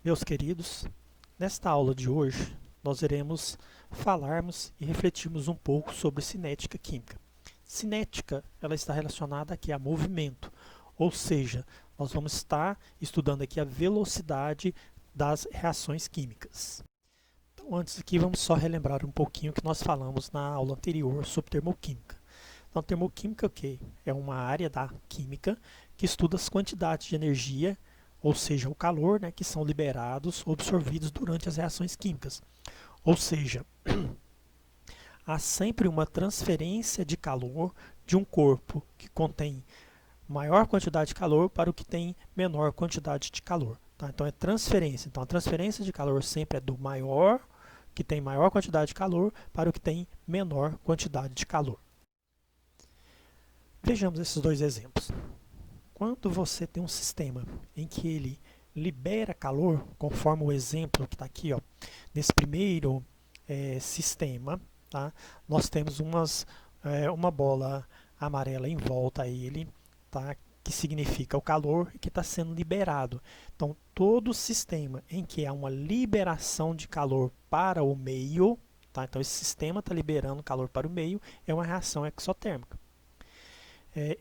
Meus queridos, nesta aula de hoje nós iremos falarmos e refletirmos um pouco sobre cinética química. Cinética, ela está relacionada aqui a movimento, ou seja, nós vamos estar estudando aqui a velocidade das reações químicas. Então, antes aqui, vamos só relembrar um pouquinho o que nós falamos na aula anterior sobre termoquímica. Então, termoquímica, ok, é uma área da química que estuda as quantidades de energia, ou seja, o calor, né, que são liberados ou absorvidos durante as reações químicas. Ou seja, há sempre uma transferência de calor de um corpo que contém maior quantidade de calor para o que tem menor quantidade de calor. Tá? Então é transferência. Então a transferência de calor sempre é do maior, que tem maior quantidade de calor, para o que tem menor quantidade de calor. Vejamos esses dois exemplos. Quando você tem um sistema em que ele libera calor, conforme o exemplo que está aqui, ó, nesse primeiro sistema, tá? Nós temos uma bola amarela em volta a ele, tá? Que significa o calor que está sendo liberado. Então, todo sistema em que há uma liberação de calor para o meio, tá? Então esse sistema está liberando calor para o meio, é uma reação exotérmica.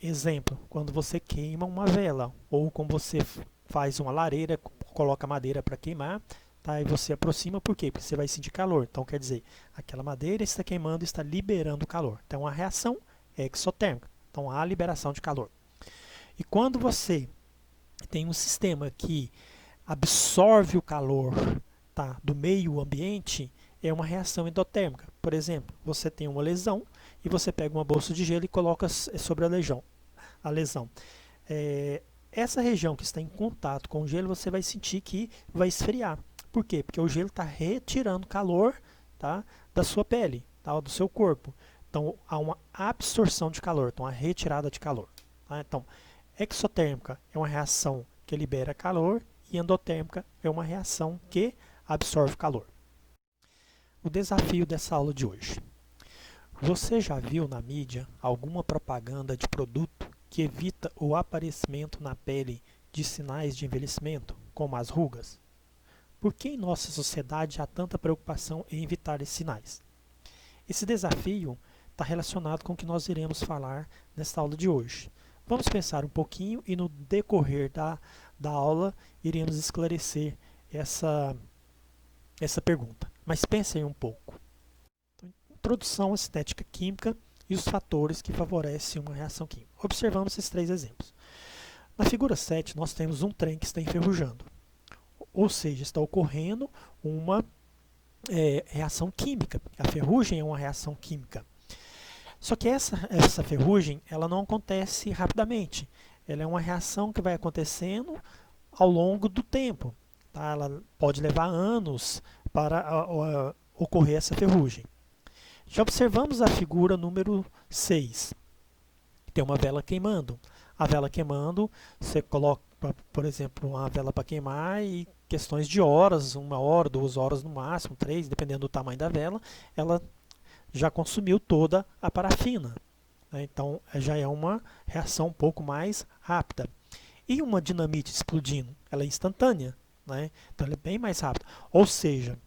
Exemplo, quando você queima uma vela, ou quando você faz uma lareira, coloca madeira para queimar, tá? E você aproxima, por quê? Porque você vai sentir calor. Então, quer dizer, aquela madeira está queimando e está liberando calor. Então, a reação é exotérmica. Então, há liberação de calor. E quando você tem um sistema que absorve o calor, tá, do meio ambiente, é uma reação endotérmica. Por exemplo, você tem uma lesão e você pega uma bolsa de gelo e coloca sobre a lesão. Essa região que está em contato com o gelo, você vai sentir que vai esfriar. Por quê? Porque o gelo está retirando calor, tá, da sua pele, tá, do seu corpo. Então, há uma absorção de calor, então, a retirada de calor. Tá? Então, exotérmica é uma reação que libera calor e endotérmica é uma reação que absorve calor. O desafio dessa aula de hoje. Você já viu na mídia alguma propaganda de produto que evita o aparecimento na pele de sinais de envelhecimento, como as rugas? Por que em nossa sociedade há tanta preocupação em evitar esses sinais? Esse desafio está relacionado com o que nós iremos falar nesta aula de hoje. Vamos pensar um pouquinho e no decorrer da aula iremos esclarecer essa pergunta. Mas pensem um pouco. Introdução à cinética química e os fatores que favorecem uma reação química. Observamos esses três exemplos. Na figura 7, nós temos um trem que está enferrujando. Ou seja, está ocorrendo uma reação química. A ferrugem é uma reação química. Só que essa ferrugem ela não acontece rapidamente. Ela é uma reação que vai acontecendo ao longo do tempo. Tá? Ela pode levar anos para ocorrer essa ferrugem. Já observamos a figura número 6. Tem uma vela queimando. A vela queimando, você coloca, por exemplo, uma vela para queimar e questões de horas, 1 hora, 2 horas no máximo, 3, dependendo do tamanho da vela, ela já consumiu toda a parafina. Então, já é uma reação um pouco mais rápida. E uma dinamite explodindo, ela é instantânea, né? Então ela é bem mais rápida. Ou seja,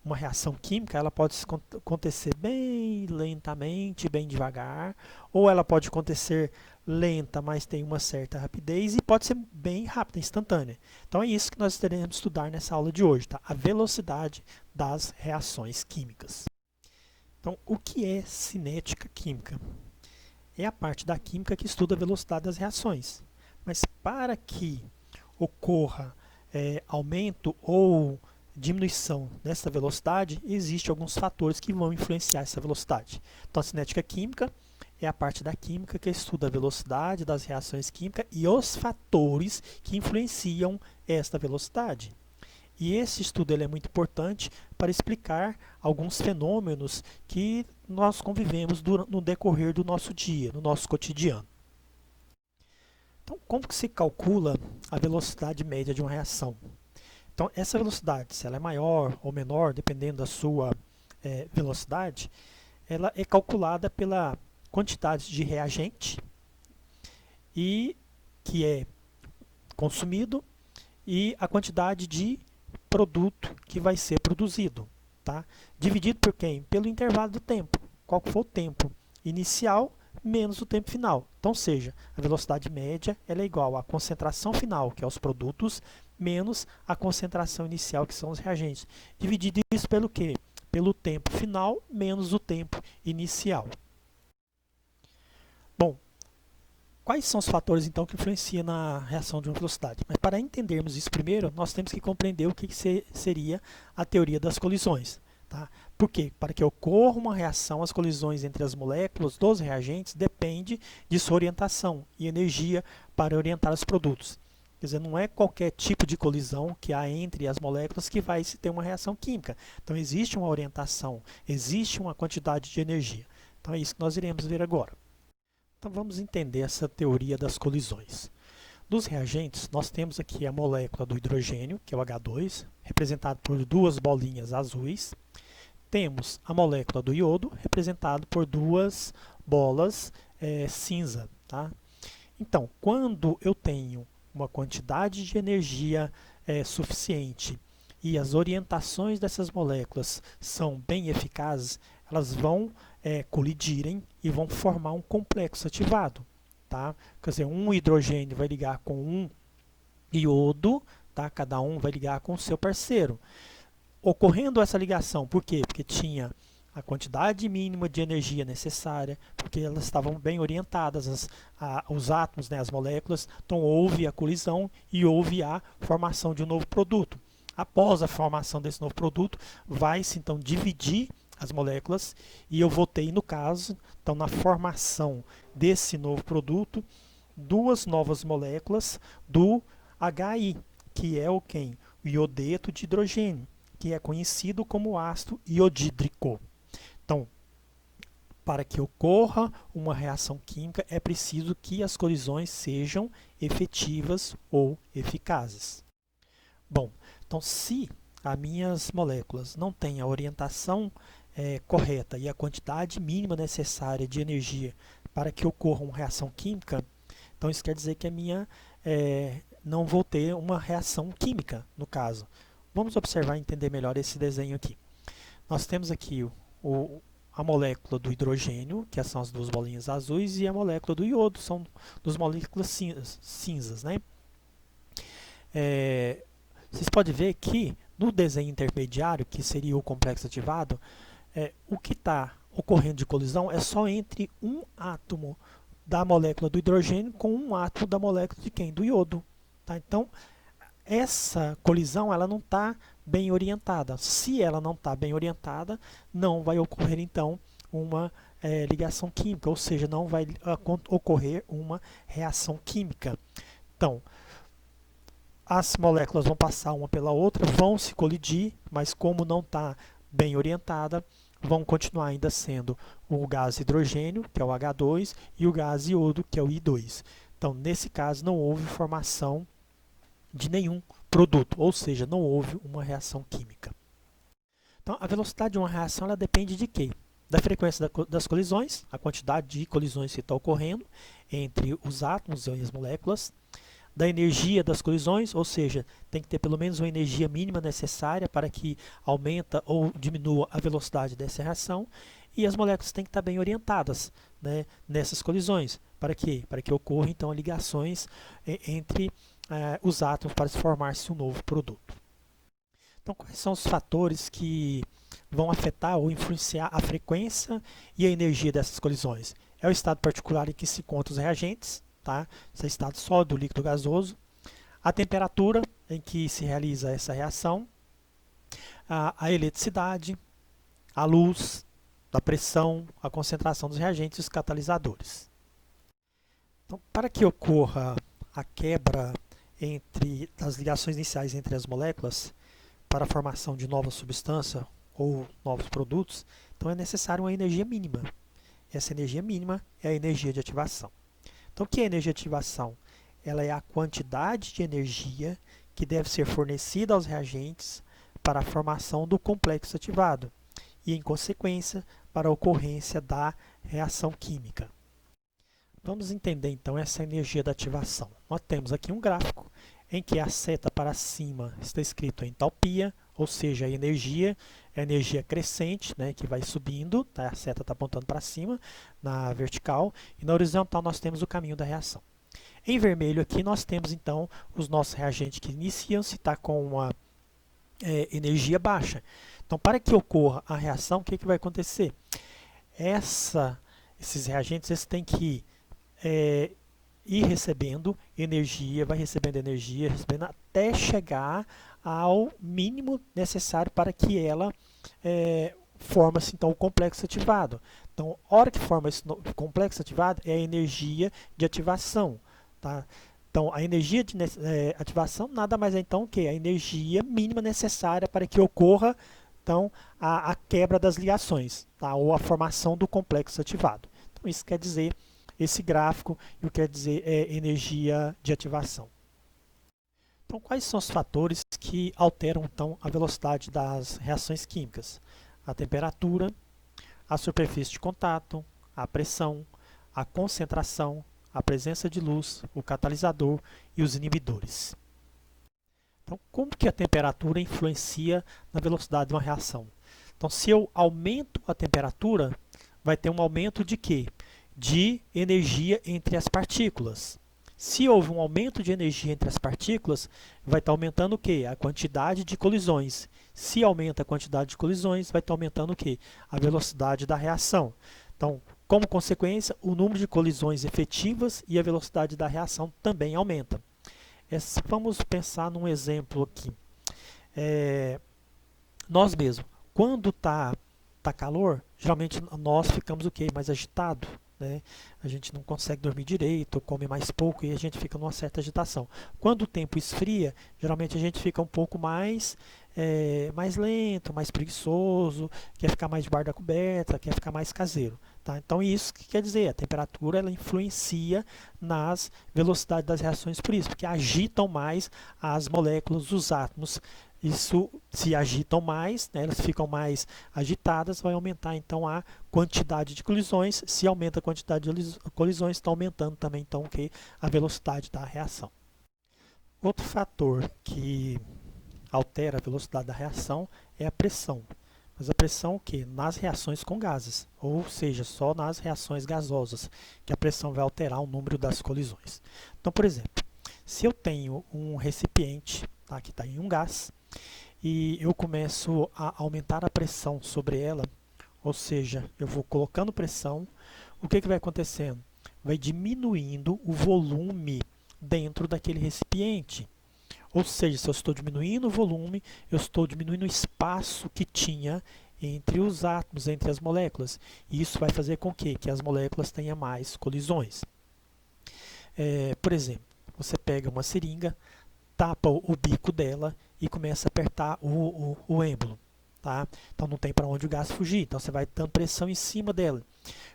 uma reação química ela pode acontecer bem lentamente, bem devagar, ou ela pode acontecer lenta, mas tem uma certa rapidez, e pode ser bem rápida, instantânea. Então é isso que nós teremos de estudar nessa aula de hoje, tá? A velocidade das reações químicas. Então, o que é cinética química? É a parte da química que estuda a velocidade das reações. Mas para que ocorra aumento ou diminuição dessa velocidade, existem alguns fatores que vão influenciar essa velocidade. Então, a cinética química é a parte da química que estuda a velocidade das reações químicas e os fatores que influenciam esta velocidade. E esse estudo ele é muito importante para explicar alguns fenômenos que nós convivemos no decorrer do nosso dia, no nosso cotidiano. Então, como que se calcula a velocidade média de uma reação? Então, essa velocidade, se ela é maior ou menor, dependendo da sua velocidade, ela é calculada pela quantidade de reagente que é consumido e a quantidade de produto que vai ser produzido, tá? Dividido por quem? Pelo intervalo do tempo. Qual que for o tempo inicial menos o tempo final. Então, seja, a velocidade média ela é igual à concentração final, que é os produtos, menos a concentração inicial, que são os reagentes. Dividido isso pelo quê? Pelo tempo final menos o tempo inicial. Bom, quais são os fatores então que influenciam na reação de uma velocidade? Mas para entendermos isso primeiro, nós temos que compreender o que seria a teoria das colisões. Tá? Por quê? Para que ocorra uma reação, as colisões entre as moléculas dos reagentes depende de sua orientação e energia para orientar os produtos. Quer dizer, não é qualquer tipo de colisão que há entre as moléculas que vai se ter uma reação química. Então existe uma orientação, existe uma quantidade de energia. Então é isso que nós iremos ver agora. Então vamos entender essa teoria das colisões. Dos reagentes, nós temos aqui a molécula do hidrogênio, que é o H2, representado por duas bolinhas azuis. Temos a molécula do iodo, representado por duas bolas cinza. Tá? Então, quando eu tenho uma quantidade de energia suficiente e as orientações dessas moléculas são bem eficazes, elas vão colidirem e vão formar um complexo ativado. Tá? Quer dizer, um hidrogênio vai ligar com um iodo, tá? Cada um vai ligar com o seu parceiro. Ocorrendo essa ligação, por quê? Porque tinha a quantidade mínima de energia necessária, porque elas estavam bem orientadas, os átomos, né, as moléculas, então houve a colisão e houve a formação de um novo produto. Após a formação desse novo produto, vai-se então dividir as moléculas e eu vou ter, no caso, então na formação desse novo produto, duas novas moléculas do HI, que é o quem? O iodeto de hidrogênio, que é conhecido como ácido iodídrico. Então, para que ocorra uma reação química, é preciso que as colisões sejam efetivas ou eficazes. Bom, então se as minhas moléculas não têm a orientação correta e a quantidade mínima necessária de energia para que ocorra uma reação química, então isso quer dizer que não vou ter uma reação química, no caso. Vamos observar e entender melhor esse desenho aqui. Nós temos aqui a molécula do hidrogênio, que são as duas bolinhas azuis, e a molécula do iodo, são duas moléculas cinzas. Né? Vocês podem ver que no desenho intermediário, que seria o complexo ativado, o que está ocorrendo de colisão é só entre um átomo da molécula do hidrogênio com um átomo da molécula de quem? Do iodo. Tá? Então, essa colisão ela não está bem orientada. Se ela não está bem orientada, não vai ocorrer então uma ligação química, ou seja, não vai ocorrer uma reação química. Então, as moléculas vão passar uma pela outra, vão se colidir, mas como não está bem orientada, vão continuar ainda sendo o gás hidrogênio, que é o H2, e o gás iodo, que é o I2. Então, nesse caso, não houve formação de nenhum produto, ou seja, não houve uma reação química. Então, a velocidade de uma reação ela depende de quê? Da frequência das colisões, a quantidade de colisões que está ocorrendo entre os átomos e as moléculas, da energia das colisões, ou seja, tem que ter pelo menos uma energia mínima necessária para que aumenta ou diminua a velocidade dessa reação, e as moléculas têm que estar bem orientadas, né, nessas colisões. Para quê? Para que ocorram então ligações entre os átomos para se formar-se um novo produto. Então, quais são os fatores que vão afetar ou influenciar a frequência e a energia dessas colisões? É o estado particular em que se encontram os reagentes, tá? Esse é estado sólido, líquido, gasoso. A temperatura em que se realiza essa reação, a eletricidade, a luz, a pressão, a concentração dos reagentes e os catalisadores. Então, para que ocorra a quebra das ligações iniciais entre as moléculas para a formação de nova substância ou novos produtos, então é necessário uma energia mínima. Essa energia mínima é a energia de ativação. Então, o que é energia de ativação? Ela é a quantidade de energia que deve ser fornecida aos reagentes para a formação do complexo ativado e, em consequência, para a ocorrência da reação química. Vamos entender, então, essa energia da ativação. Nós temos aqui um gráfico. em que a seta para cima está escrito entalpia, ou seja, a energia é a energia crescente, né, que vai subindo, tá? A seta está apontando para cima na vertical, e na horizontal nós temos o caminho da reação. Em vermelho aqui nós temos então os nossos reagentes que iniciam-se, tá, com uma energia baixa. Então, para que ocorra a reação, o que vai acontecer? Esses reagentes eles têm que ir recebendo energia, vai recebendo energia, recebendo até chegar ao mínimo necessário para que ela forma-se então o complexo ativado. Então, a hora que forma esse complexo ativado é a energia de ativação, tá? Então, a energia de ativação nada mais é então que a energia mínima necessária para que ocorra então a quebra das ligações, tá? Ou a formação do complexo ativado. Então, isso quer dizer esse gráfico e o que quer dizer é energia de ativação. Então, quais são os fatores que alteram então a velocidade das reações químicas? A temperatura, a superfície de contato, a pressão, a concentração, a presença de luz, o catalisador e os inibidores. Então, como que a temperatura influencia na velocidade de uma reação? Então, se eu aumento a temperatura, vai ter um aumento de quê? De energia entre as partículas. Se houve um aumento de energia entre as partículas, vai estar aumentando o quê? A quantidade de colisões. Se aumenta a quantidade de colisões, vai estar aumentando o quê? A velocidade da reação. Então, como consequência, o número de colisões efetivas e a velocidade da reação também aumenta. Vamos pensar num exemplo aqui. Nós mesmos, quando tá calor, geralmente nós ficamos o quê? Mais agitado, né? A gente não consegue dormir direito, come mais pouco e a gente fica numa certa agitação. Quando o tempo esfria, geralmente a gente fica um pouco mais lento, mais preguiçoso, quer ficar mais debaixo da coberta, quer ficar mais caseiro. Tá? Então isso que quer dizer, a temperatura ela influencia nas velocidades das reações por isso, porque agitam mais as moléculas, os átomos. Isso se agitam mais, né, elas ficam mais agitadas, vai aumentar então a quantidade de colisões. Se aumenta a quantidade de colisões, está aumentando também então a velocidade da reação. Outro fator que altera a velocidade da reação é a pressão. Mas a pressão o quê? Nas reações com gases, ou seja, só nas reações gasosas, que a pressão vai alterar o número das colisões. Então, por exemplo, se eu tenho um recipiente, tá, que está em um gás, e eu começo a aumentar a pressão sobre ela, ou seja, eu vou colocando pressão, o que vai acontecendo? Vai diminuindo o volume dentro daquele recipiente. Ou seja, se eu estou diminuindo o volume, eu estou diminuindo o espaço que tinha entre os átomos, entre as moléculas. E isso vai fazer com que as moléculas tenham mais colisões. Por exemplo, você pega uma seringa, tapa o bico dela e começa a apertar o êmbolo. Tá? Então não tem para onde o gás fugir, então você vai dando pressão em cima dela.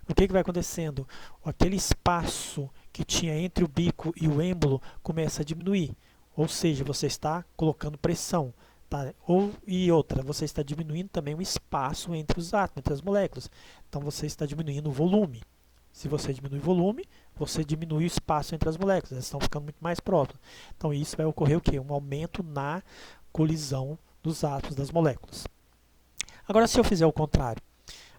O que vai acontecendo? Aquele espaço que tinha entre o bico e o êmbolo começa a diminuir. Ou seja, você está colocando pressão. Tá? E outra, você está diminuindo também o espaço entre os átomos, entre as moléculas. Então você está diminuindo o volume. Se você diminui o volume, você diminui o espaço entre as moléculas. Elas estão ficando muito mais próximas. Então isso vai ocorrer o quê? Um aumento na colisão dos átomos das moléculas. Agora, se eu fizer o contrário,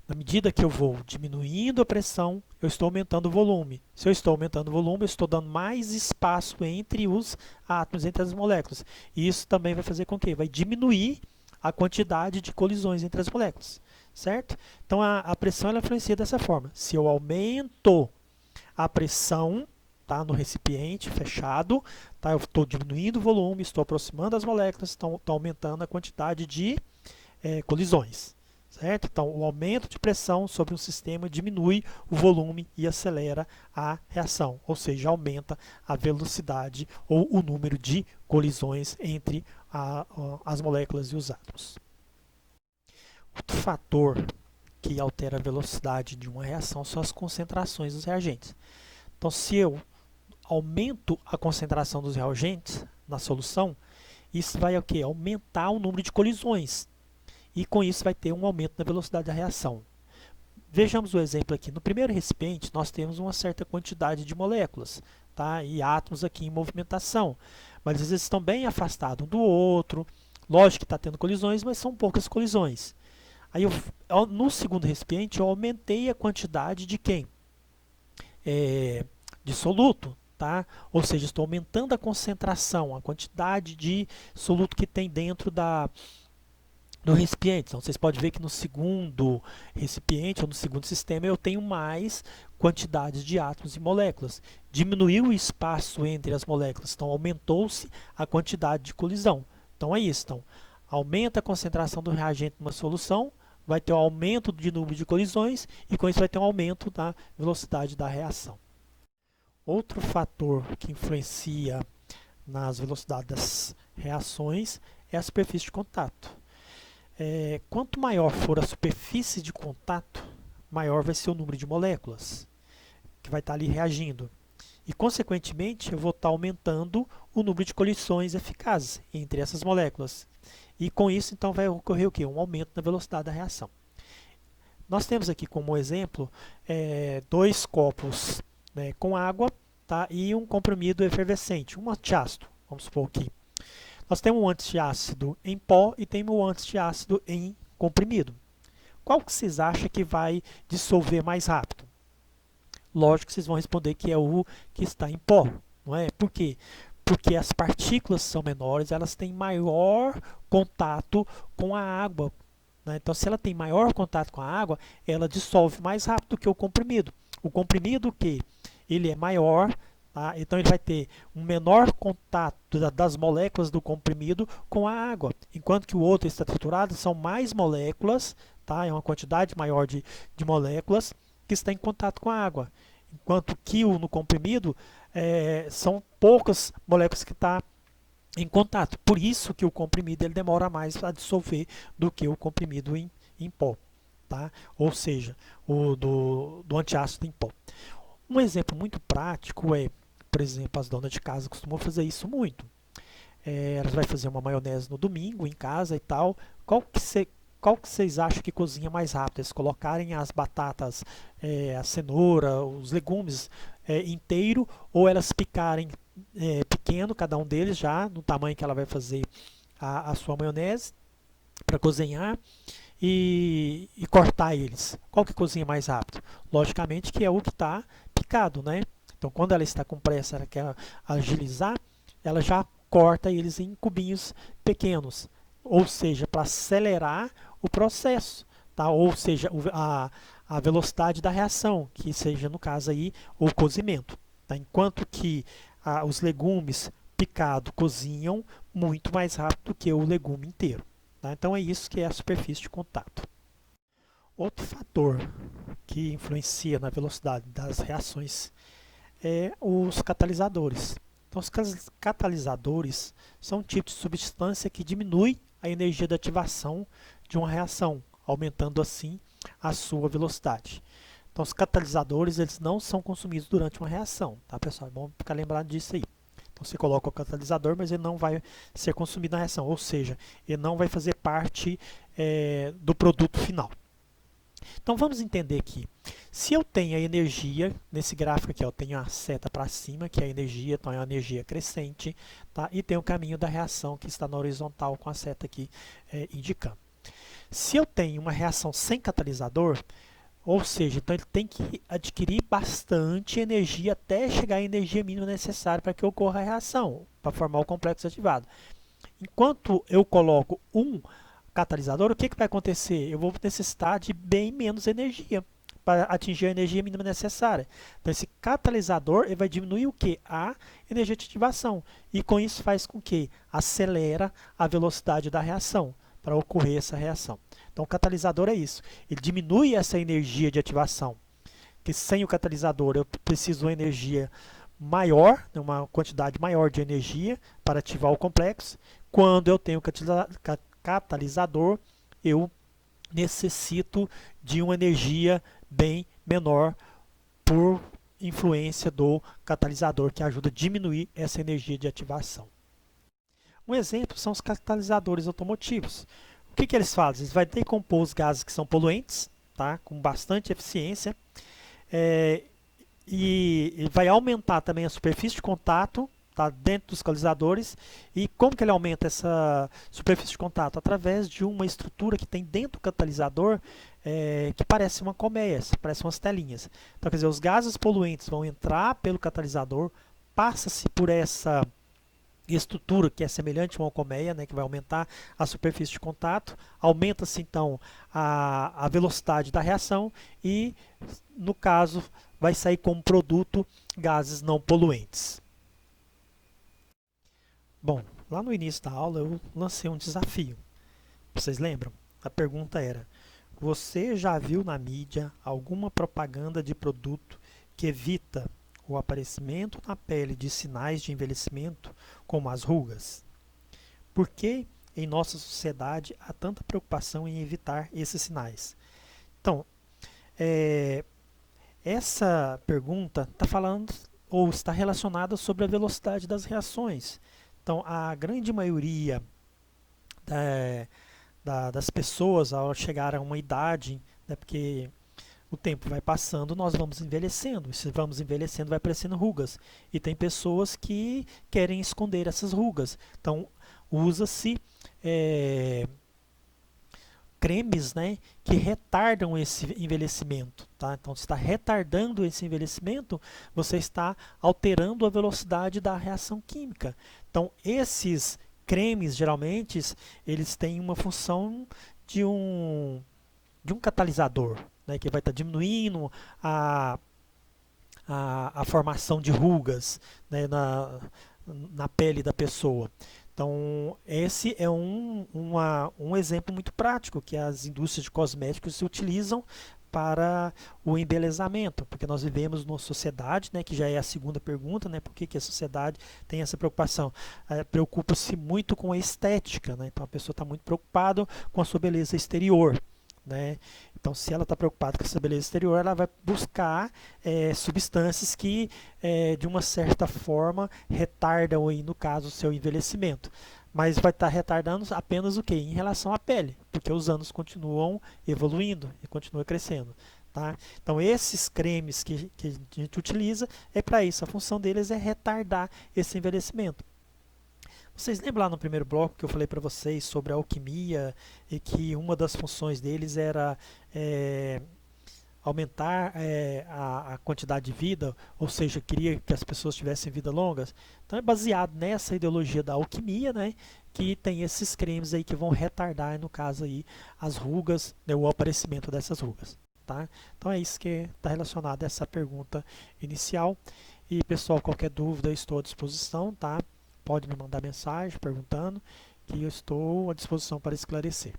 na medida que eu vou diminuindo a pressão, eu estou aumentando o volume. Se eu estou aumentando o volume, eu estou dando mais espaço entre os átomos, entre as moléculas. E isso também vai fazer com que vai diminuir a quantidade de colisões entre as moléculas, certo? Então a pressão ela influencia dessa forma. Se eu aumento a pressão, tá, no recipiente fechado, tá, eu estou diminuindo o volume, estou aproximando as moléculas, estou aumentando a quantidade de colisões. Certo? Então, o aumento de pressão sobre um sistema diminui o volume e acelera a reação, ou seja, aumenta a velocidade ou o número de colisões entre as moléculas e os átomos. Outro fator que altera a velocidade de uma reação são as concentrações dos reagentes. Então, se eu aumento a concentração dos reagentes na solução, isso vai o quê? Aumentar o número de colisões. E com isso vai ter um aumento na velocidade da reação. Vejamos o exemplo aqui. No primeiro recipiente, nós temos uma certa quantidade de moléculas, tá? E átomos aqui em movimentação. mas às vezes estão bem afastados um do outro. Lógico que está tendo colisões, mas são poucas colisões. Aí no segundo recipiente eu aumentei a quantidade de quem? De soluto, tá? Ou seja, estou aumentando a concentração, a quantidade de soluto que tem dentro do recipiente. Então vocês podem ver que no segundo recipiente ou no segundo sistema eu tenho mais quantidades de átomos e moléculas. Diminuiu o espaço entre as moléculas, então aumentou-se a quantidade de colisão. Então é isso. Então, aumenta a concentração do reagente numa solução, vai ter um aumento de número de colisões e com isso vai ter um aumento da velocidade da reação. Outro fator que influencia nas velocidades das reações é a superfície de contato. Quanto maior for a superfície de contato, maior vai ser o número de moléculas que vai estar ali reagindo. E, consequentemente, eu vou estar aumentando o número de colisões eficazes entre essas moléculas. E, com isso, então, vai ocorrer o quê? Um aumento na velocidade da reação. Nós temos aqui como exemplo dois copos, né, com água, tá, e um comprimido efervescente, um antiácido, vamos supor aqui. Nós temos um antiácido em pó e temos um antiácido em comprimido. Qual que vocês acham que vai dissolver mais rápido? Lógico que vocês vão responder que é o que está em pó, não é? Por quê? Porque as partículas são menores, elas têm maior contato com a água, né? Então, se ela tem maior contato com a água, ela dissolve mais rápido do que o comprimido. O comprimido, que ele é maior, tá? Então ele vai ter um menor contato das moléculas do comprimido com a água, enquanto que o outro está triturado, são mais moléculas, tá? É uma quantidade maior de moléculas que está em contato com a água, enquanto que no comprimido são poucas moléculas que estão em contato. Por isso que o comprimido ele demora mais a dissolver do que o comprimido em pó, tá? Ou seja, o do antiácido em pó. Um exemplo muito prático por exemplo, as donas de casa costumam fazer isso muito. Elas vão fazer uma maionese no domingo em casa e tal. Qual que vocês acham que cozinha mais rápido? Eles colocarem as batatas, a cenoura, os legumes inteiro, ou elas picarem pequeno, cada um deles já, no tamanho que ela vai fazer a sua maionese, para cozinhar, e cortar eles. Qual que cozinha mais rápido? Logicamente que é o que está picado, né? Então, quando ela está com pressa, ela quer agilizar, ela já corta eles em cubinhos pequenos, ou seja, para acelerar o processo, tá? Ou seja, a velocidade da reação, que seja no caso aí o cozimento, tá? Enquanto que os legumes picados cozinham muito mais rápido do que o legume inteiro, tá? Então é isso que é a superfície de contato. Outro fator que influencia na velocidade das reações os catalisadores. Então, os catalisadores são um tipo de substância que diminui a energia de ativação de uma reação, aumentando assim a sua velocidade. Então, os catalisadores eles não são consumidos durante uma reação, tá, pessoal? É bom ficar lembrado disso aí. Então, você coloca o catalisador, mas ele não vai ser consumido na reação, ou seja, ele não vai fazer parte do produto final. Então vamos entender aqui. Se eu tenho a energia, nesse gráfico aqui eu tenho a seta para cima, que é a energia, então é uma energia crescente, tá? E tem o caminho da reação que está na horizontal com a seta aqui indicando. Se eu tenho uma reação sem catalisador, ou seja, então ele tem que adquirir bastante energia até chegar à energia mínima necessária para que ocorra a reação, para formar o complexo ativado. Enquanto eu coloco um catalisador, o que vai acontecer? Eu vou necessitar de bem menos energia para atingir a energia mínima necessária. Então, esse catalisador ele vai diminuir o que? A energia de ativação. E com isso faz com que acelera a velocidade da reação para ocorrer essa reação. Então, o catalisador é isso. Ele diminui essa energia de ativação. Que sem o catalisador eu preciso de uma energia maior, uma quantidade maior de energia para ativar o complexo. Quando eu tenho catalisador, eu necessito de uma energia bem menor por influência do catalisador, que ajuda a diminuir essa energia de ativação. Um exemplo são os catalisadores automotivos. O que eles fazem? Eles vão decompor os gases que são poluentes, tá? Com bastante eficiência, e vai aumentar também a superfície de contato, está dentro dos catalisadores. E como que ele aumenta essa superfície de contato? Através de uma estrutura que tem dentro do catalisador, que parece uma colmeia, parece umas telinhas. Então, quer dizer, os gases poluentes vão entrar pelo catalisador, passa-se por essa estrutura que é semelhante a uma colmeia, né, que vai aumentar a superfície de contato, aumenta-se então a velocidade da reação e, no caso, vai sair como produto gases não poluentes. Bom, lá no início da aula eu lancei um desafio. Vocês lembram? A pergunta era: você já viu na mídia alguma propaganda de produto que evita o aparecimento na pele de sinais de envelhecimento, como as rugas? Por que em nossa sociedade há tanta preocupação em evitar esses sinais? Então, essa pergunta está falando ou está relacionada sobre a velocidade das reações. Então, a grande maioria das pessoas, ao chegar a uma idade, né, porque o tempo vai passando, nós vamos envelhecendo. E se vamos envelhecendo, vai aparecendo rugas. E tem pessoas que querem esconder essas rugas. Então, usa-se cremes, né, que retardam esse envelhecimento. Tá? Então, se está retardando esse envelhecimento, você está alterando a velocidade da reação química. Então, esses cremes, geralmente, eles têm uma função de um catalisador, né, que vai estar diminuindo a formação de rugas, né, na pele da pessoa. Então, esse é um exemplo muito prático que as indústrias de cosméticos se utilizam para o embelezamento, porque nós vivemos numa sociedade, né, que já é a segunda pergunta, né, por que a sociedade tem essa preocupação? Preocupa-se muito com a estética, né, então a pessoa está muito preocupada com a sua beleza exterior. Né? Então, se ela está preocupada com essa beleza exterior, ela vai buscar substâncias que, de uma certa forma, retardam, aí, no caso, o seu envelhecimento. Mas vai estar retardando apenas o que? Em relação à pele, porque os anos continuam evoluindo e continuam crescendo. Tá? Então, esses cremes que a gente utiliza é para isso. A função deles é retardar esse envelhecimento. Vocês lembram lá no primeiro bloco que eu falei para vocês sobre a alquimia e que uma das funções deles era aumentar a quantidade de vida, ou seja, queria que as pessoas tivessem vida longas? Então é baseado nessa ideologia da alquimia, né, que tem esses cremes aí que vão retardar, no caso aí, as rugas, né, o aparecimento dessas rugas. Tá? Então é isso que está relacionado a essa pergunta inicial. E pessoal, qualquer dúvida eu estou à disposição, tá? Pode me mandar mensagem perguntando que eu estou à disposição para esclarecer.